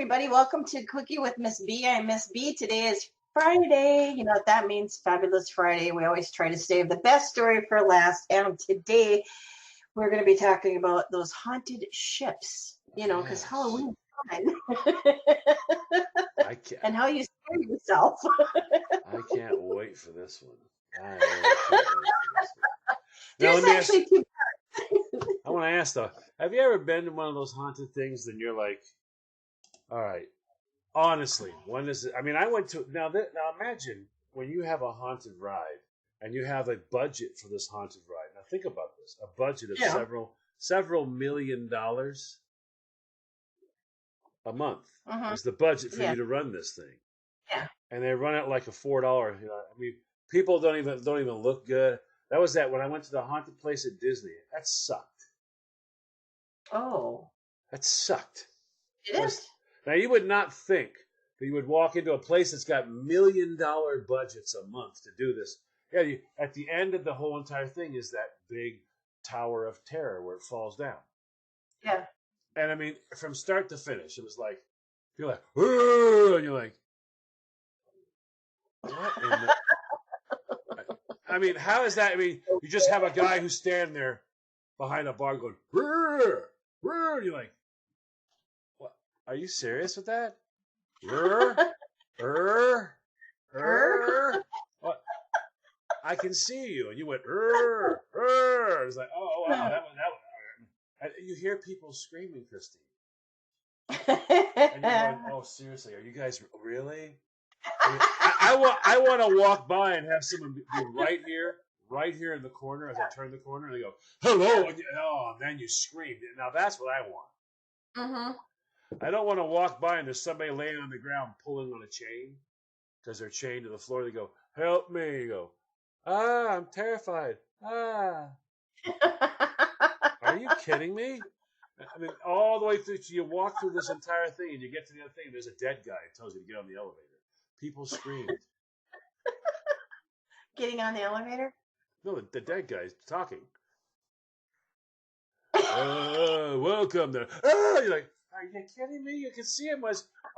everybody. Welcome to Cookie with Miss B. I'm Miss B. Today is Friday. You know what that means? Fabulous Friday. We always try to save the best story for last. And today we're going to be talking about those haunted ships, because Halloween's fun. I can't. And how you scare yourself. I can't wait for this one. I really can't wait for this one. Now, There's actually two parts. I want to ask though, have you ever been to one of those haunted things and you're like, all right, honestly, when is it? I mean, I went to, now imagine when you have a haunted ride and you have a budget for this haunted ride. Now think about this, a budget of several $1 million a month is the budget for you to run this thing. Yeah. And they run it like a $4. I mean, people don't even look good. That was when I went to the haunted place at Disney. That sucked. Oh. That sucked. It is. Now you would not think that you would walk into a place that's got $1 million budgets a month to do this. Yeah, at the end of the whole entire thing is that big tower of terror where it falls down. Yeah. And I mean, from start to finish, it was like you're like, "Whoa," and you're like, what in the? I mean, how is that? I mean, you just have a guy who's standing there behind a bar going, "Rrr, rrr," and you're like, what? Are you serious with that? Rrr, rrr, rrr. What? I can see you, and you went, "Rrr, rrr." It's like, oh wow, that one. And you hear people screaming, Christine. And you're going, oh, seriously, are you guys really? I mean, I want to walk by and have someone be right here in the corner as I turn the corner, and they go, hello, and then you scream. Now that's what I want. Mm-hmm. I don't want to walk by and there's somebody laying on the ground pulling on a chain because they're chained to the floor. They go, help me. You go, I'm terrified. Are you kidding me? I mean, all the way through, you walk through this entire thing and you get to the other thing, and there's a dead guy who tells you to get on the elevator. People screamed. Getting on the elevator? No, the dead guy's talking. Welcome there. You're like, are you kidding me? You can see him.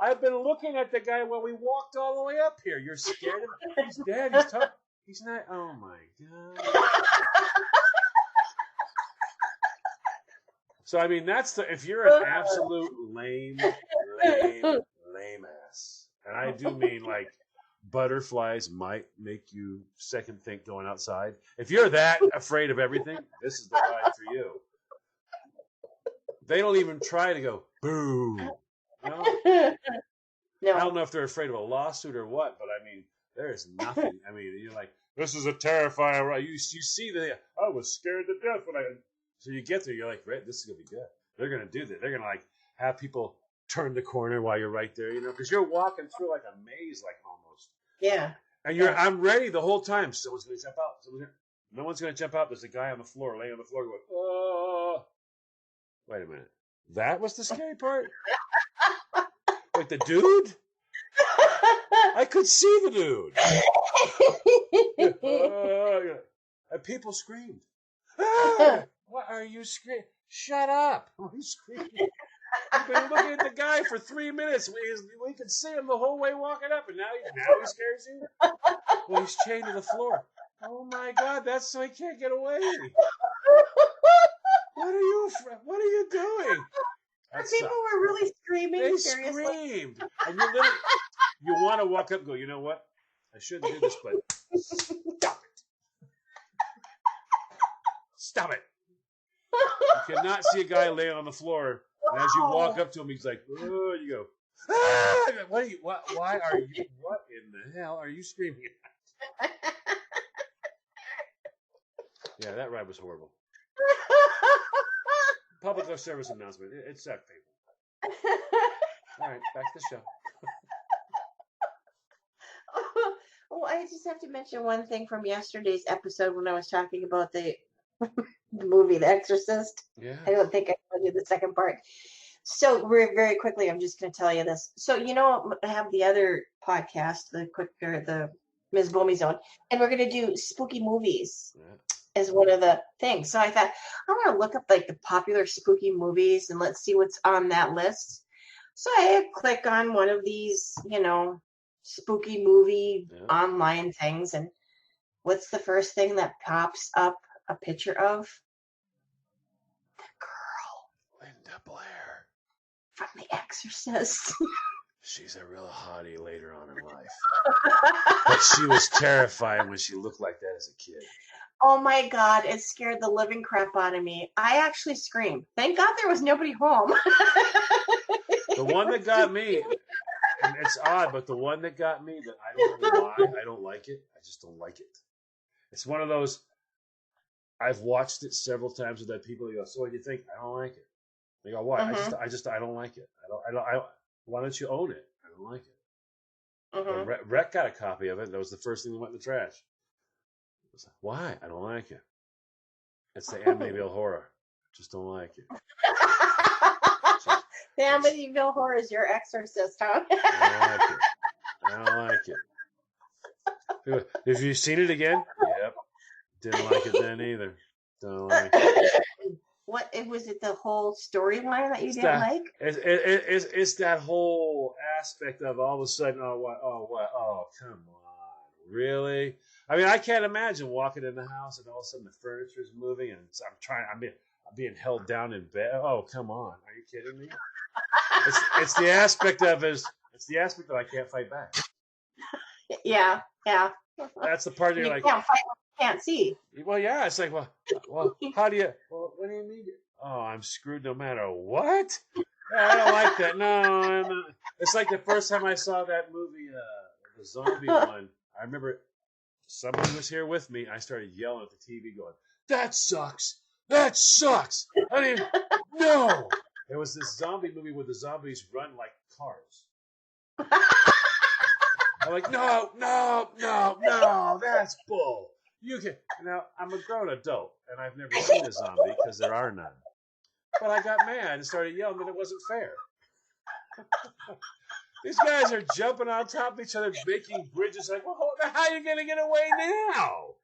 I've been looking at the guy when we walked all the way up here. You're scared of him? He's dead. He's talking. He's not. Oh, my God. So, I mean, if you're an absolute lame ass, and I do mean like butterflies might make you second think going outside. If you're that afraid of everything, this is the ride for you. They don't even try to go, boo. No? No. I don't know if they're afraid of a lawsuit or what, but I mean, there is nothing. I mean, you're like, this is a terrifying ride. You see I was scared to death when So you get there, you're like, right, this is going to be good. They're going to do that. They're going to like have people turn the corner while you're right there, because you're walking through like a maze, like almost. Yeah. And I'm ready the whole time. Someone's going to jump out. No one's going to jump out. There's a guy on the floor, laying on the floor going, oh. Wait a minute. That was the scary part? Like the dude? I could see the dude. And people screamed. What are you screaming? Shut up. What are you screaming? You've been looking at the guy for 3 minutes. We could see him the whole way walking up, and now he scares you? Well, he's chained to the floor. Oh, my God, that's so he can't get away. What are you doing? People were really screaming. They seriously. Screamed. And you want to walk up and go, you know what? I shouldn't do this, but stop it. Stop it. You cannot see a guy laying on the floor, and as you walk up to him, he's like, oh, you go, why are you, what in the hell are you screaming at? Yeah, that ride was horrible. Public service announcement. It sucked, people. All right, back to the show. Oh, I just have to mention one thing from yesterday's episode when I was talking about the movie The Exorcist. Yeah. I don't think I told you the second part. So very quickly, I'm just going to tell you this. So I have the other podcast, the Ms. Bomi Zone, and we're going to do spooky movies. Yeah. As one of the things. So I thought, I want to look up like the popular spooky movies and let's see what's on that list. So I click on one of these, spooky movie Yeah. online things, and what's the first thing that pops up a picture of? The girl Linda Blair. from The Exorcist. She's a real hottie later on in life. But she was terrifying when she looked like that as a kid. Oh my God, it scared the living crap out of me. I actually screamed. Thank God there was nobody home. The one that got me, and it's odd, but the one that got me that I don't know why I don't like it. I just don't like it. It's one of those. I've watched it several times with that people. They go, "So what do you think?" I don't like it. They go, "Why?" Mm-hmm. I don't like it. Why don't you own it? I don't like it. Mm-hmm. But Rhett got a copy of it. That was the first thing that went in the trash. I was like, why? I don't like it. It's the Amityville Horror. I just don't like it. The Amityville Horror is your Exorcist, huh? I don't like it. Have you seen it again? Yep. Didn't like it then either. Don't like it. What was it? The whole storyline that you didn't like? It's that whole aspect of all of a sudden. Oh, come on, really? I mean, I can't imagine walking in the house and all of a sudden the furniture's moving and I'm being held down in bed. Oh, come on, are you kidding me? It's the aspect of it's the aspect that I can't fight back. Yeah. That's the part you're like, can't fight, can't see. Well, yeah, it's like, well, how do you? Well, what do you mean? Oh, I'm screwed no matter what. Yeah, I don't like that. No, it's like the first time I saw that movie, the zombie one. I remember somebody was here with me. I started yelling at the TV, going, "That sucks! That sucks! I mean, no!" There was this zombie movie where the zombies run like cars. I'm like, no, that's bull. You can now. I'm a grown adult, and I've never seen a zombie because there are none. But I got mad and started yelling that it wasn't fair. These guys are jumping on top of each other, making bridges. Like, well, how are you going to get away now?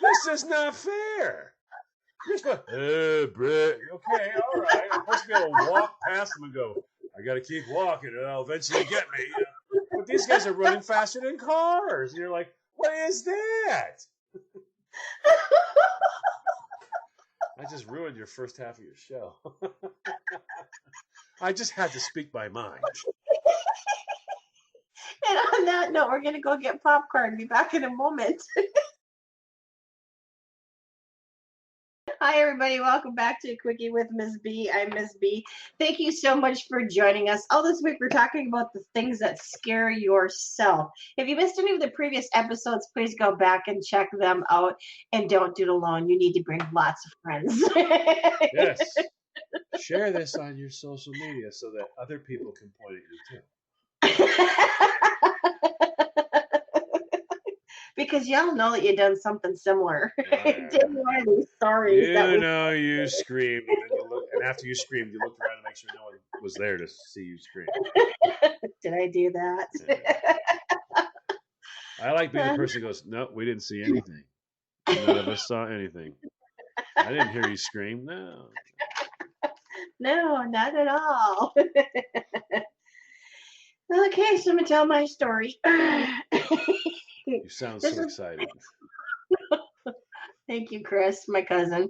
This is not fair. You're supposed Brett. Okay, all right. I'm supposed to be able to walk past them and go, I got to keep walking, and they'll eventually get me. But these guys are running faster than cars. And you're like, what is that? I just ruined your first half of your show. I just had to speak my mind. And on that note, we're going to go get popcorn. Be back in a moment. Hi, everybody. Welcome back to Quickie with Ms. B. I'm Ms. B. Thank you so much for joining us. All this week, we're talking about the things that scare yourself. If you missed any of the previous episodes, please go back and check them out. And don't do it alone. You need to bring lots of friends. Yes. Share this on your social media so that other people can point at you, too. Because y'all know that you've done something similar. Did one of these stories. You screamed, and after you screamed, you looked around to make sure no one was there to see you scream. Did I do that? Yeah. I like being the person who goes, no, we didn't see anything. None of us saw anything. I didn't hear you scream. No. No, not at all. Okay, so I'm going to tell my story. You sound so excited. Thank you, Chris, my cousin.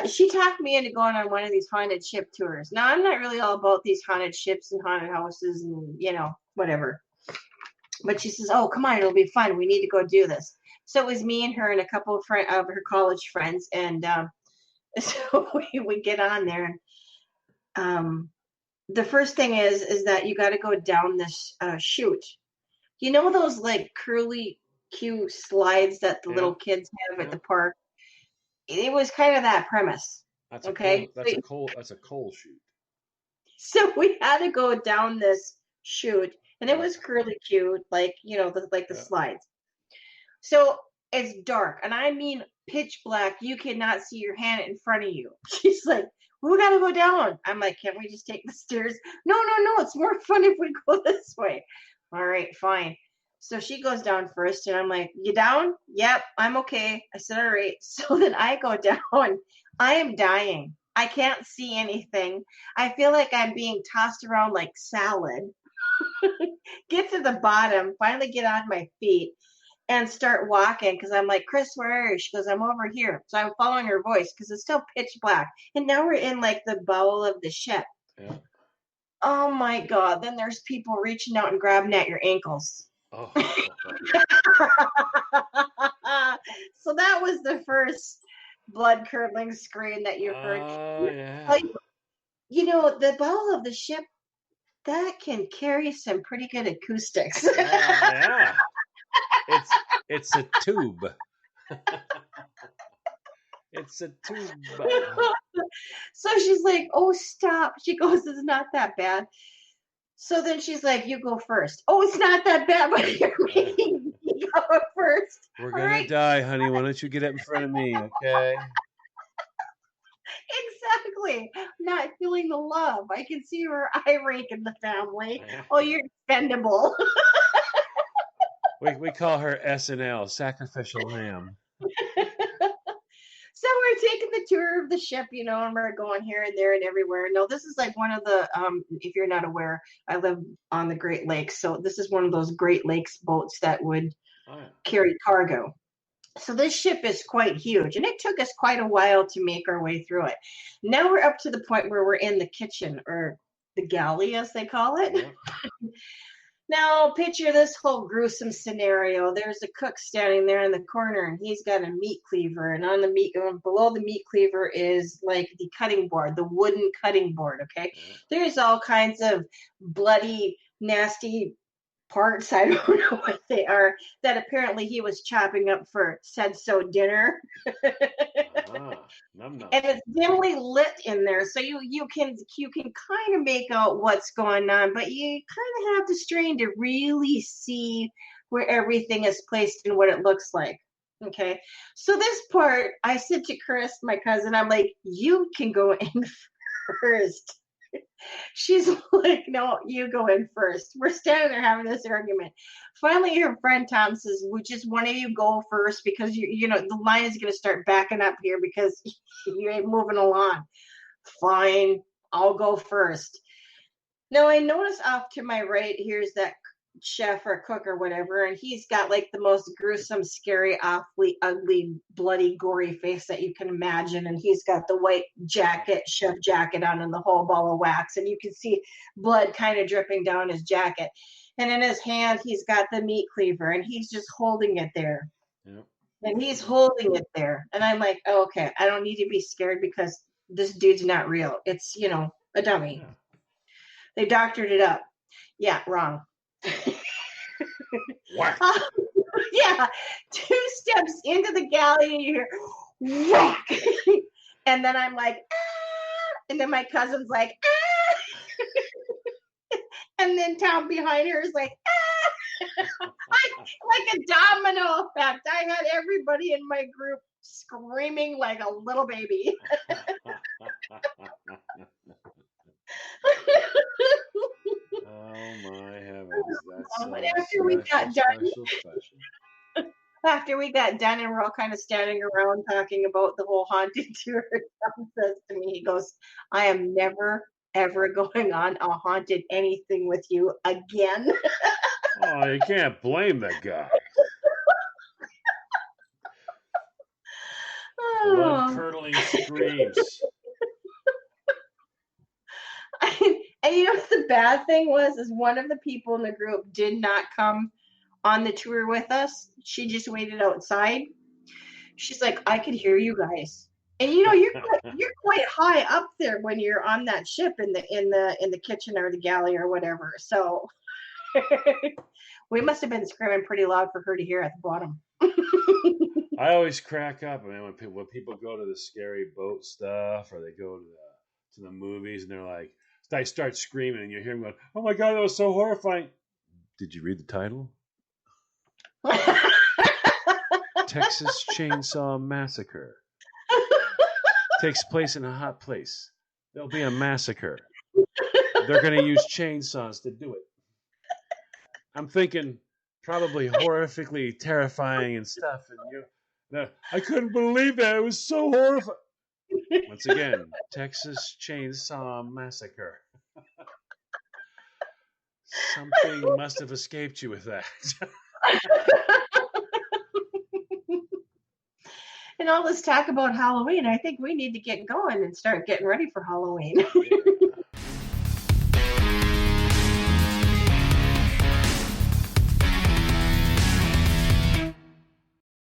She talked me into going on one of these haunted ship tours. Now, I'm not really all about these haunted ships and haunted houses and, whatever. But she says, oh, come on, it'll be fun. We need to go do this. So it was me and her and a couple of her college friends. And so we get on there. And the first thing is that you got to go down this chute. You know those like curly Q slides that the little kids have at the park? It was kind of that premise. That's okay. That's a coal chute. So we had to go down this chute, and it was curly Q, like the slides. So it's dark, and I mean pitch black. You cannot see your hand in front of you. She's like, we gotta go down. I'm like, can't we just take the stairs? No. It's more fun if we go this way. All right, fine. So she goes down first, and I'm like, you down? Yep, I'm okay. I said, all right. So then I go down. I am dying. I can't see anything. I feel like I'm being tossed around like salad. Get to the bottom, finally get on my feet and start walking because I'm like, Chris, where are you? She goes, I'm over here. So I'm following her voice because it's still pitch black. And now we're in like the bow of the ship. Yeah. Oh my God. Then there's people reaching out and grabbing at your ankles. Oh. So that was the first blood curdling scream that you heard. Yeah. You know, the bow of the ship, that can carry some pretty good acoustics. Yeah. It's a tube. It's a tube. So she's like, oh, stop. She goes, it's not that bad. So then she's like, you go first. Oh, it's not that bad, but you're making me go first. We're going to die, honey. Why don't you get up in front of me, okay? Exactly. Not feeling the love. I can see her eye rake in the family. Oh, you're expendable. We call her SNL, Sacrificial Lamb. So we're taking the tour of the ship, you know, and we're going here and there and everywhere. No, this is like one of the, if you're not aware, I live on the Great Lakes. So this is one of those Great Lakes boats that would carry cargo. So this ship is quite huge, and it took us quite a while to make our way through it. Now we're up to the point where we're in the kitchen, or the galley, as they call it. Yeah. Now, picture this whole gruesome scenario. There's a cook standing there in the corner, and he's got a meat cleaver, and on the meat, below the meat cleaver is like the cutting board, the wooden cutting board. Okay, there's all kinds of bloody, nasty parts, I don't know what they are, that apparently he was chopping up for said-so dinner. And it's dimly lit in there, so you can kind of make out what's going on, but you kind of have to strain to really see where everything is placed and what it looks like. Okay, so this part, I said to Chris, my cousin, I'm like, you can go in first. She's like, no, you go in first. We're standing there having this argument. Finally, her friend Tom says, would just one of you go first because you know the line is going to start backing up here because you ain't moving along. Fine, I'll go first. Now I notice off to my right, here's that chef or cook or whatever, and he's got like the most gruesome, scary, awfully ugly, bloody, gory face that you can imagine, and he's got the white jacket, chef jacket on, and the whole ball of wax, and you can see blood kind of dripping down his jacket, and in his hand he's got the meat cleaver, and he's just holding it there. Yep. And he's holding it there, and I'm like, oh, okay, I don't need to be scared because this dude's not real. It's, you know, a dummy. Yeah. They doctored it up. Yeah, wrong. Whack. Yeah, 2 steps into the galley and you hear whack. And then I'm like, ah! And then my cousin's like, ah! And then Tom behind her is like, ah! Like a domino effect. I had everybody in my group screaming like a little baby. Oh my heavens! But after we got done, after we got done, and we're all kind of standing around talking about the whole haunted tour, Tom says to me, he goes, "I am never ever going on a haunted anything with you again." Oh, you can't blame that guy. Blood curdling screams. And you know what the bad thing was is one of the people in the group did not come on the tour with us. She just waited outside. She's like, I could hear you guys. And you know, you're quite high up there when you're on that ship in the kitchen or the galley or whatever. So we must have been screaming pretty loud for her to hear at the bottom. I always crack up, I mean, when people go to the scary boat stuff or they go to the movies and they're like, I start screaming and you hear them going, oh my God, that was so horrifying. Did you read the title? Texas Chainsaw Massacre. Takes place in a hot place. There'll be a massacre. They're going to use chainsaws to do it. I'm thinking probably horrifically terrifying and stuff. And I couldn't believe that. It was so horrifying. Once again, Texas Chainsaw Massacre. Something must have escaped you with that. And all this talk about Halloween, I think we need to get going and start getting ready for Halloween.